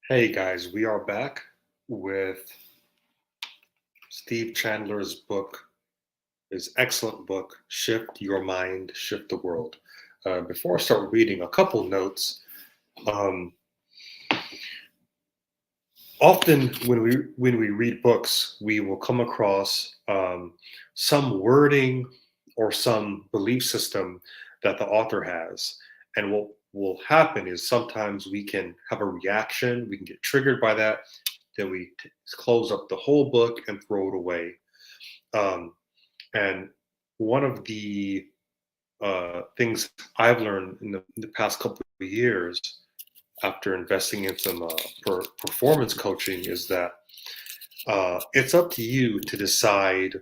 Hey guys, we are back with Steve Chandler's book, his excellent book, Shift Your Mind, Shift the World. Before I start reading, a couple notes. Um, Often, when we read books, we will come across some wording or some belief system that the author has, and what will happen is sometimes we can have a reaction, we can get triggered by that, then close up the whole book and throw it away. Um, and one of the things I've learned in the past couple of years after investing in some performance coaching is that it's up to you to decide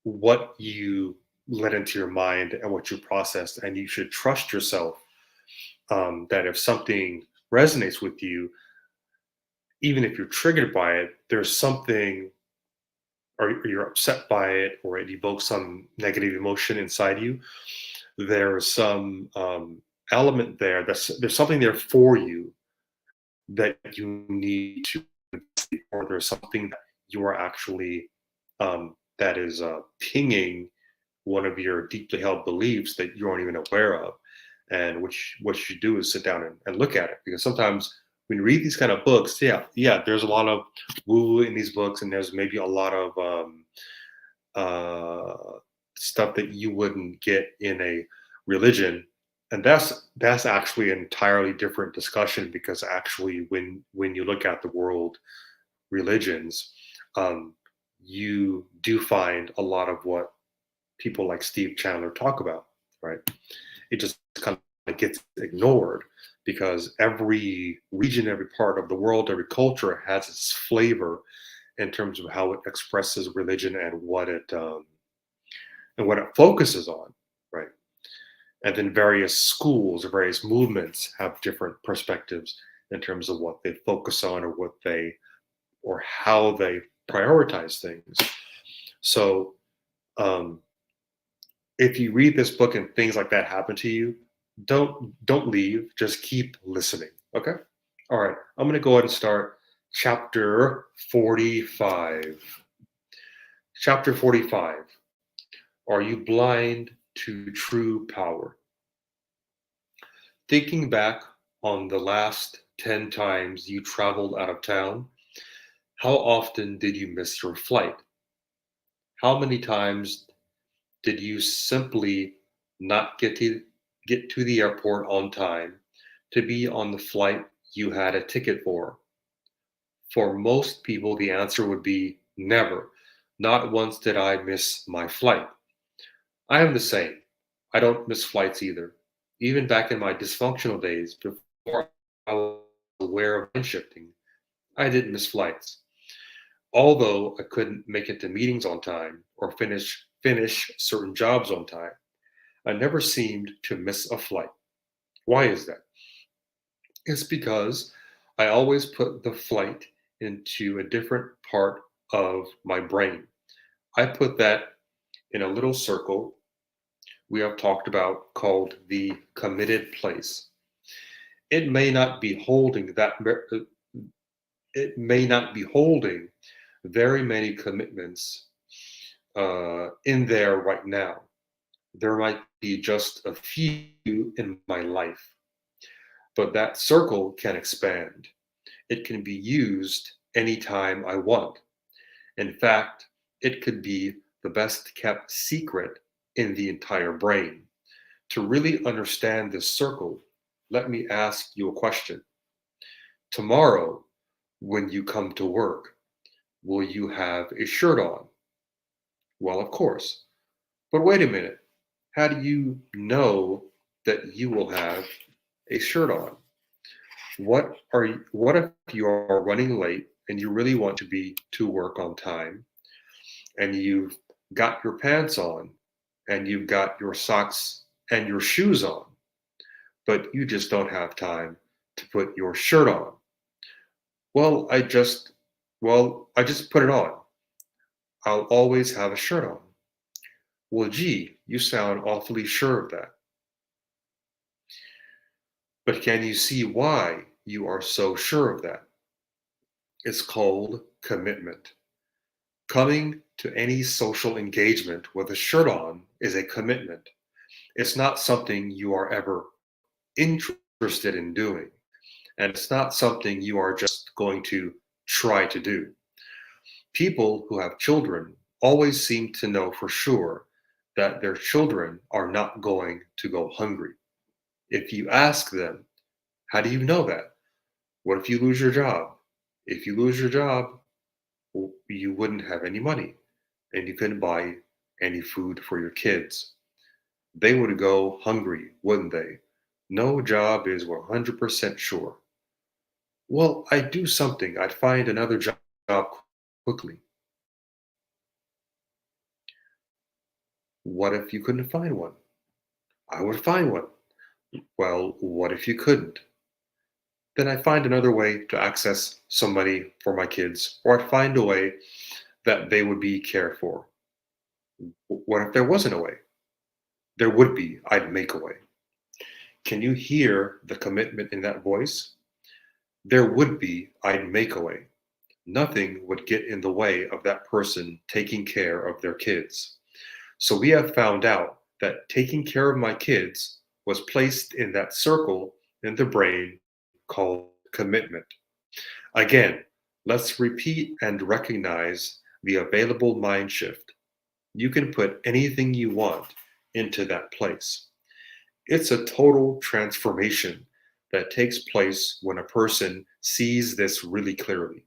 what you let into your mind and what you process, and you should trust yourself that if something resonates with you, even if you're triggered by it, there's something, or you're upset by it, or it evokes some negative emotion inside you. There's some element there. There's something there for you that you need to, or there's something that you are actually that is pinging one of your deeply held beliefs that you aren't even aware of. And what you do is sit down and look at it, because sometimes when you read these kind of books, yeah, there's a lot of woo in these books, and there's maybe a lot of uh, stuff that you wouldn't get in a religion, and that's actually an entirely different discussion, because actually when you look at the world religions, um, you do find a lot of what people like Steve Chandler talk about, right? It just kind of gets ignored, because every region, every part of the world, every culture has its flavor in terms of how it expresses religion and what it focuses on, right? And then various schools or various movements have different perspectives in terms of what they focus on, or how they prioritize things. So um, if you read this book and things like that happen to you, don't leave. Just keep listening. Okay. All right. I'm going to go ahead and start chapter 45. Chapter 45. Are you blind to true power? Thinking back on the last 10 times you traveled out of town, how often did you miss your flight? How many times did you simply not get to the airport on time to be on the flight you had a ticket for? For most people, the answer would be never. Not once did I miss my flight. I am the same. I don't miss flights either. Even back in my dysfunctional days, before I was aware of mind shifting, I didn't miss flights. Although I couldn't make it to meetings on time or finish certain jobs on time, I never seemed to miss a flight. Why is that? It's because I always put the flight into a different part of my brain. I put that in a little circle we have talked about called the committed place. It may not be holding it may not be holding very many commitments in there right now. There might be just a few in my life, but that circle can expand. It can be used anytime I want. In fact, it could be the best kept secret in the entire brain. To really understand this circle, let me ask you a question. Tomorrow, when you come to work, will you have a shirt on? Well, of course. But wait a minute. How do you know that you will have a shirt on? What if you are running late and you really want to be to work on time, and you've got your pants on and you've got your socks and your shoes on, but you just don't have time to put your shirt on? Well, I just put it on. I'll always have a shirt on. Well, gee, you sound awfully sure of that. But can you see why you are so sure of that? It's called commitment. Coming to any social engagement with a shirt on is a commitment. It's not something you are ever interested in doing, and it's not something you are just going to try to do. People who have children always seem to know for sure that their children are not going to go hungry. If you ask them, how do you know that? What if you lose your job? If you lose your job, you wouldn't have any money and you couldn't buy any food for your kids. They would go hungry, wouldn't they? No job is 100% sure. Well, I'd do something. I'd find another job quickly. What if you couldn't find one? I would find one. Well, what if you couldn't? Then I'd find another way to access some money for my kids, or I'd find a way that they would be cared for. What if there wasn't a way? There would be. I'd make a way. Can you hear the commitment in that voice? There would be. I'd make a way. Nothing would get in the way of that person taking care of their kids. So we have found out that taking care of my kids was placed in that circle in the brain called commitment. Again, let's repeat and recognize the available mind shift. You can put anything you want into that place. It's a total transformation that takes place when a person sees this really clearly.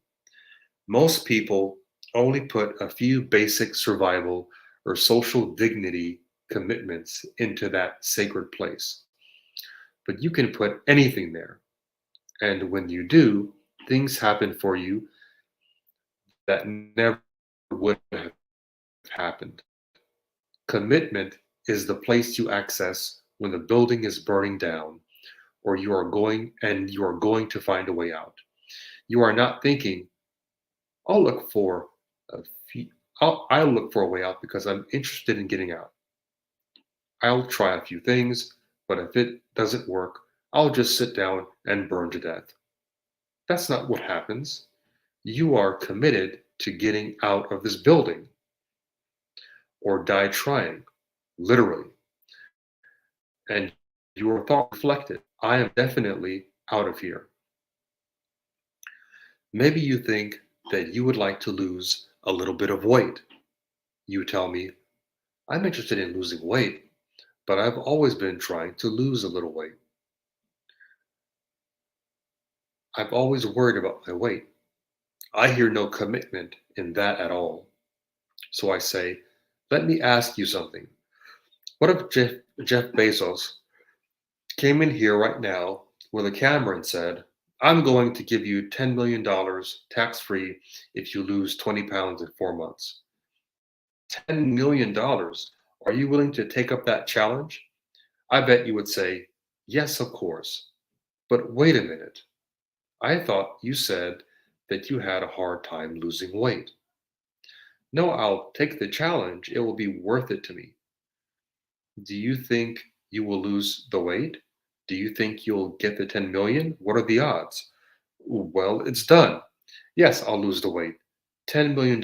Most people only put a few basic survival or social dignity commitments into that sacred place. But you can put anything there. And when you do, things happen for you that never would have happened. Commitment is the place you access when the building is burning down or you are going to find a way out. You are not thinking, I'll look for a few, I'll look for a way out because I'm interested in getting out. I'll try a few things, but if it doesn't work, I'll just sit down and burn to death. That's not what happens. You are committed to getting out of this building or die trying, literally. And your thought reflected, I am definitely out of here. Maybe you think that you would like to lose a little bit of weight. You tell me, I'm interested in losing weight, but I've always been trying to lose a little weight. I've always worried about my weight. I hear no commitment in that at all. So I say, let me ask you something. What if Jeff Bezos came in here right now with a camera and said, I'm going to give you $10 million tax free if you lose 20 pounds in 4 months? $10 million. Are you willing to take up that challenge? I bet you would say, yes, of course. But wait a minute. I thought you said that you had a hard time losing weight. No, I'll take the challenge. It will be worth it to me. Do you think you will lose the weight? Do you think you'll get the 10 million? What are the odds? Well, it's done. Yes, I'll lose the weight. $10 million.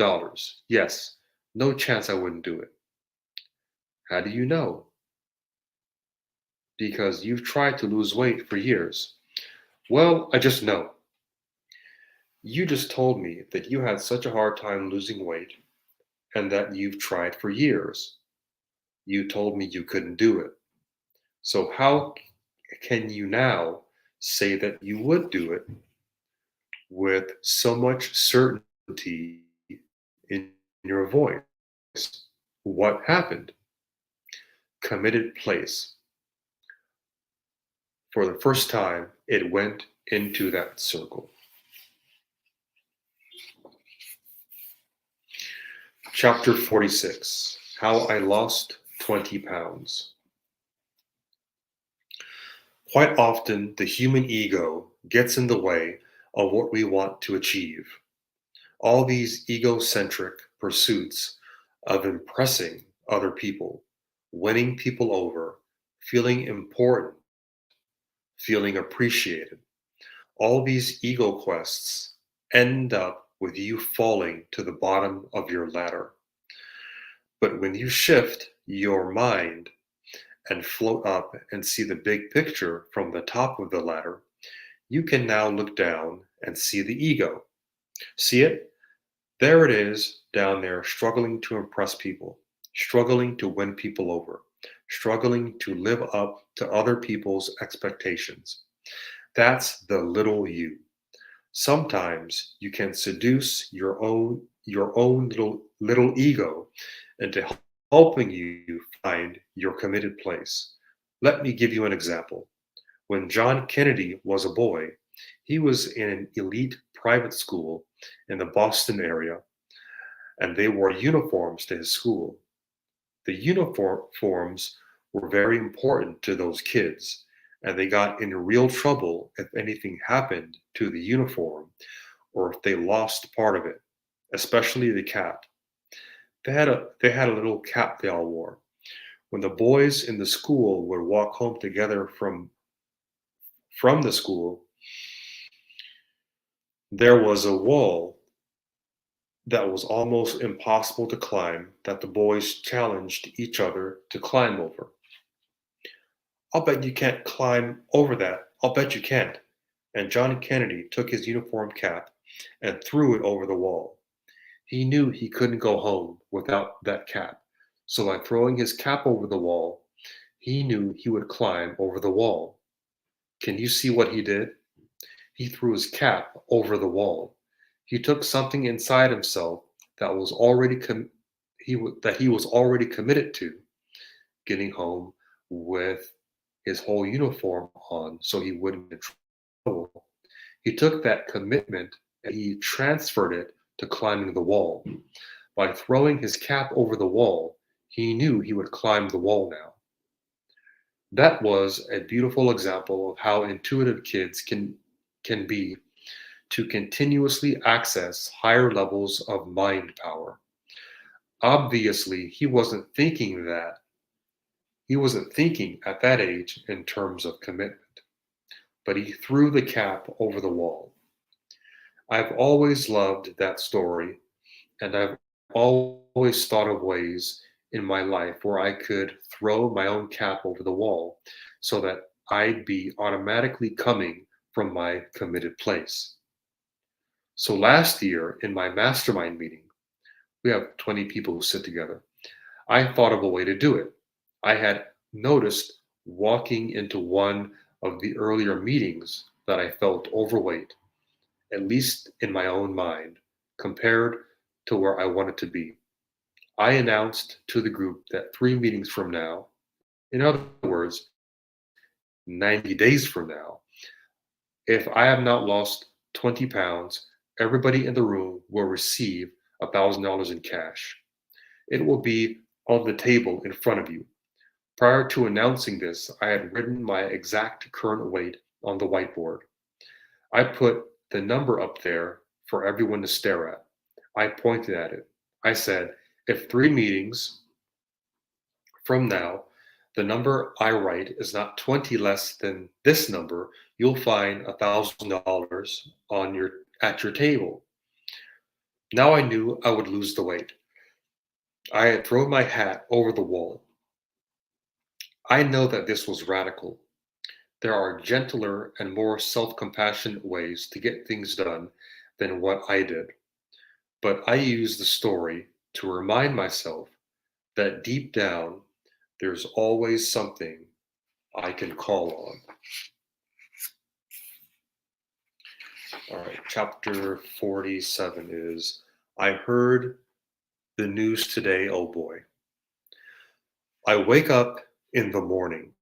Yes. No chance I wouldn't do it. How do you know? Because you've tried to lose weight for years. Well, I just know. You just told me that you had such a hard time losing weight and that you've tried for years. You told me you couldn't do it. So how can you now say that you would do it with so much certainty in your voice? What happened? Committed place. For the first time, it went into that circle. Chapter 46: How I Lost 20 Pounds. Quite often, the human ego gets in the way of what we want to achieve. All these egocentric pursuits of impressing other people, winning people over, feeling important, feeling appreciated. All these ego quests end up with you falling to the bottom of your ladder. But when you shift your mind and float up and see the big picture from the top of the ladder, you can now look down and see the ego. See it? There it is down there, struggling to impress people, struggling to win people over, struggling to live up to other people's expectations. That's the little you. Sometimes you can seduce your own little ego into helping you find your committed place. Let me give you an example. When John Kennedy was a boy, he was in an elite private school in the Boston area, and they wore uniforms to his school. The uniforms were very important to those kids, and they got in real trouble if anything happened to the uniform or if they lost part of it, especially the cap. They had a little cap they all wore. When the boys in the school would walk home together from the school, there was a wall that was almost impossible to climb that the boys challenged each other to climb over. I'll bet you can't climb over that. I'll bet you can't. And John Kennedy took his uniform cap and threw it over the wall. He knew he couldn't go home without that cap. So by throwing his cap over the wall, he knew he would climb over the wall. Can you see what he did? He threw his cap over the wall. He took something inside himself that was already that he was already committed to, getting home with his whole uniform on so he wouldn't get in trouble. He took that commitment and he transferred it to climbing the wall. By throwing his cap over the wall, he knew he would climb the wall now. That was a beautiful example of how intuitive kids can be to continuously access higher levels of mind power. Obviously, he wasn't thinking at that age in terms of commitment, but he threw the cap over the wall. I've always loved that story, and I've always thought of ways in my life where I could throw my own cap over the wall so that I'd be automatically coming from my committed place. So last year in my mastermind meeting, we have 20 people who sit together. I thought of a way to do it. I had noticed walking into one of the earlier meetings that I felt overweight, at least in my own mind, compared to where I wanted to be. I announced to the group that 3 meetings from now, in other words, 90 days from now, if I have not lost 20 pounds, everybody in the room will receive $1,000 in cash. It will be on the table in front of you. Prior to announcing this, I had written my exact current weight on the whiteboard. I put the number up there for everyone to stare at. I pointed at it. I said, if 3 meetings from now, the number I write is not 20 less than this number, you'll find $1,000 at your table. Now I knew I would lose the weight. I had thrown my hat over the wall. I know that this was radical. There are gentler and more self-compassionate ways to get things done than what I did. But I used the story to remind myself that deep down, there's always something I can call on. All right, chapter 47 is I heard the news today, oh boy. I wake up in the morning.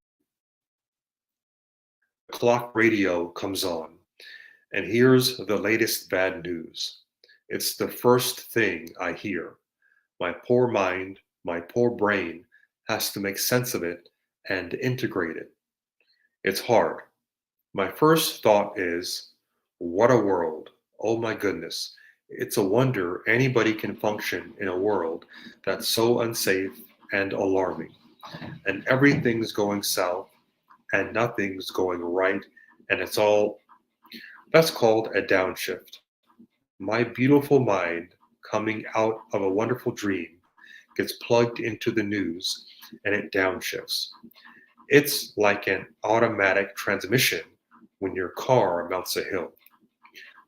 The clock radio comes on, and here's the latest bad news. It's the first thing I hear. My poor mind, my poor brain has to make sense of it and integrate it. It's hard. My first thought is, what a world. Oh my goodness. It's a wonder anybody can function in a world that's so unsafe and alarming. And everything's going south and nothing's going right. And it's all That's called a downshift. My beautiful mind, coming out of a wonderful dream, gets plugged into the news and it downshifts. It's like an automatic transmission when your car mounts a hill.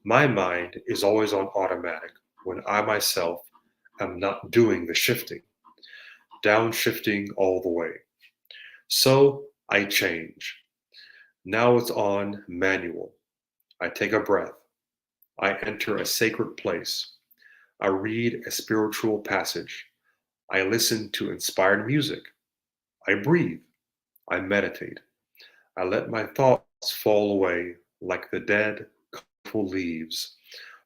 My mind is always on automatic when I myself am not doing the shifting, downshifting all the way. So I change. Now it's on manual. I take a breath. I enter a sacred place. I read a spiritual passage. I listen to inspired music. I breathe. I meditate. I let my thoughts fall away like the dead, colorful leaves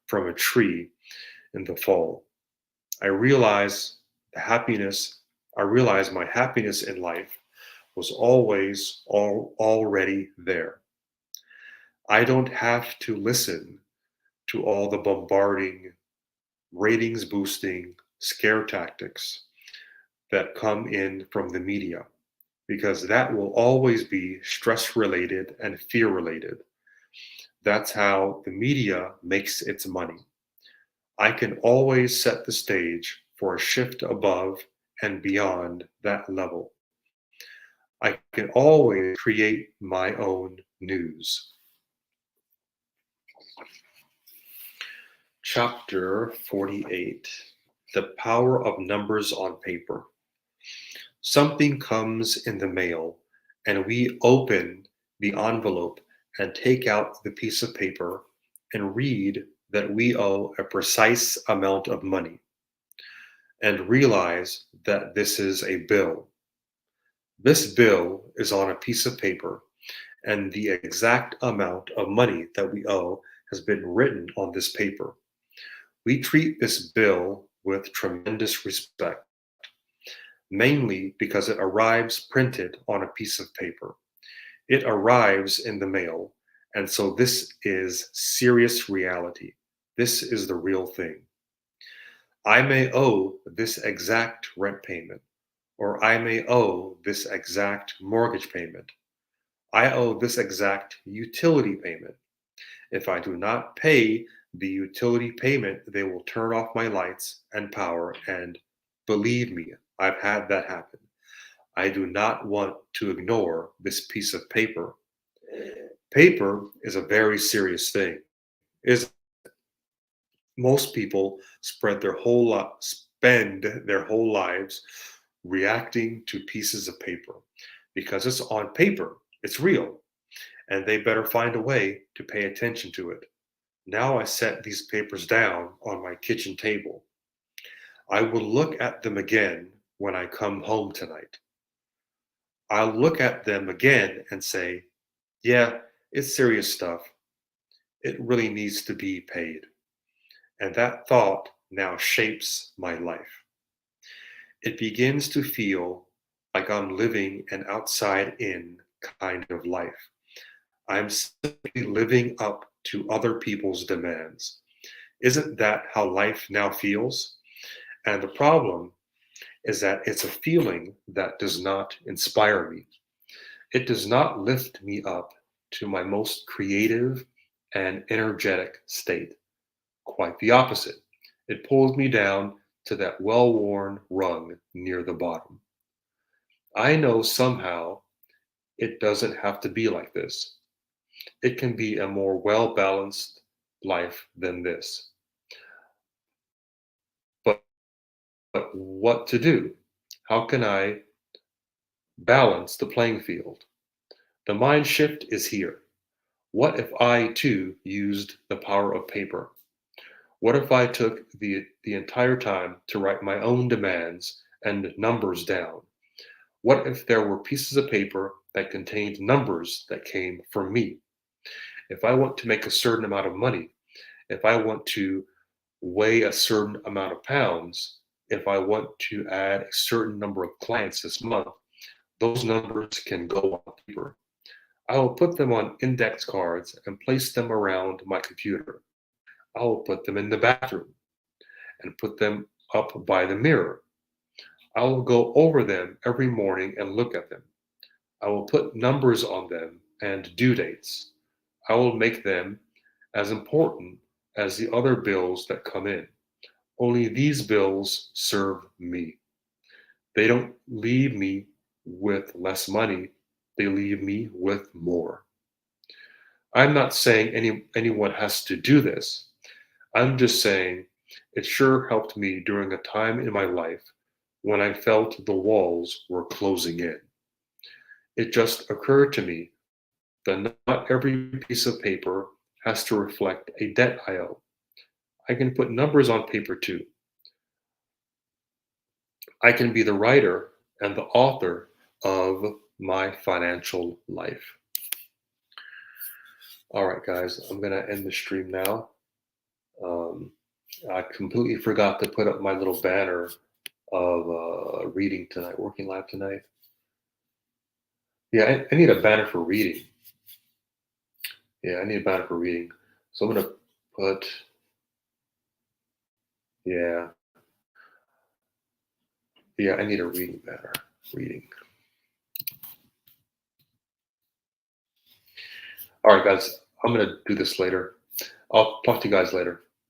from a tree in the fall. I realize the happiness, I realize my happiness in life was always already there. I don't have to listen to all the bombarding, ratings boosting scare tactics that come in from the media because that will always be stress related and fear related. That's how the media makes its money. I can always set the stage for a shift above and beyond that level. I can always create my own news. Chapter 48. The Power of Numbers on Paper. Something comes in the mail, and we open the envelope and take out the piece of paper and read that we owe a precise amount of money and realize that this is a bill. This bill is on a piece of paper, and the exact amount of money that we owe has been written on this paper. We treat this bill with tremendous respect, mainly because it arrives printed on a piece of paper. It arrives in the mail, and so this is serious reality. This is the real thing. I may owe this exact rent payment, or I may owe this exact mortgage payment. I owe this exact utility payment. If I do not pay the utility payment, they will turn off my lights and power, and believe me, I've had that happen. I do not want to ignore this piece of paper. Paper is a very serious thing. Is most people spend their whole lives reacting to pieces of paper because it's on paper, it's real, and they better find a way to pay attention to it. Now I set these papers down on my kitchen table. I will look at them again when I come home tonight. I'll look at them again and say, yeah, it's serious stuff. It really needs to be paid. And that thought now shapes my life. It begins to feel like I'm living an outside in kind of life. I'm simply living up to other people's demands. Isn't that how life now feels? And the problem is that it's a feeling that does not inspire me. It does not lift me up to my most creative and energetic state. Quite the opposite. It pulls me down to that well worn rung near the bottom. I know somehow it doesn't have to be like this. It can be a more well balanced life than this. But, but what to do? How can I balance the playing field? The mind shift is here. What if I too used the power of paper? What if I took the entire time to write my own demands and numbers down? What if there were pieces of paper that contained numbers that came from me? If I want to make a certain amount of money, if I want to weigh a certain amount of pounds, if I want to add a certain number of clients this month, those numbers can go on paper. I will put them on index cards and place them around my computer. I will put them in the bathroom and put them up by the mirror. I will go over them every morning and look at them. I will put numbers on them and due dates. I will make them as important as the other bills that come in. Only these bills serve me. They don't leave me with less money, they leave me with more. I'm not saying anyone has to do this. I'm just saying it sure helped me during a time in my life when I felt the walls were closing in. It just occurred to me that not every piece of paper has to reflect a debt I owe. I can put numbers on paper too. I can be the writer and the author of my financial life. All right, guys, I'm going to end the stream now. Um, I completely forgot to put up my little banner of reading tonight, working live tonight. Yeah, I need a banner for reading. Yeah, I need a banner for reading. So I'm going to put, yeah, I need a reading banner. Reading. All right, guys, I'm going to do this later. I'll talk to you guys later.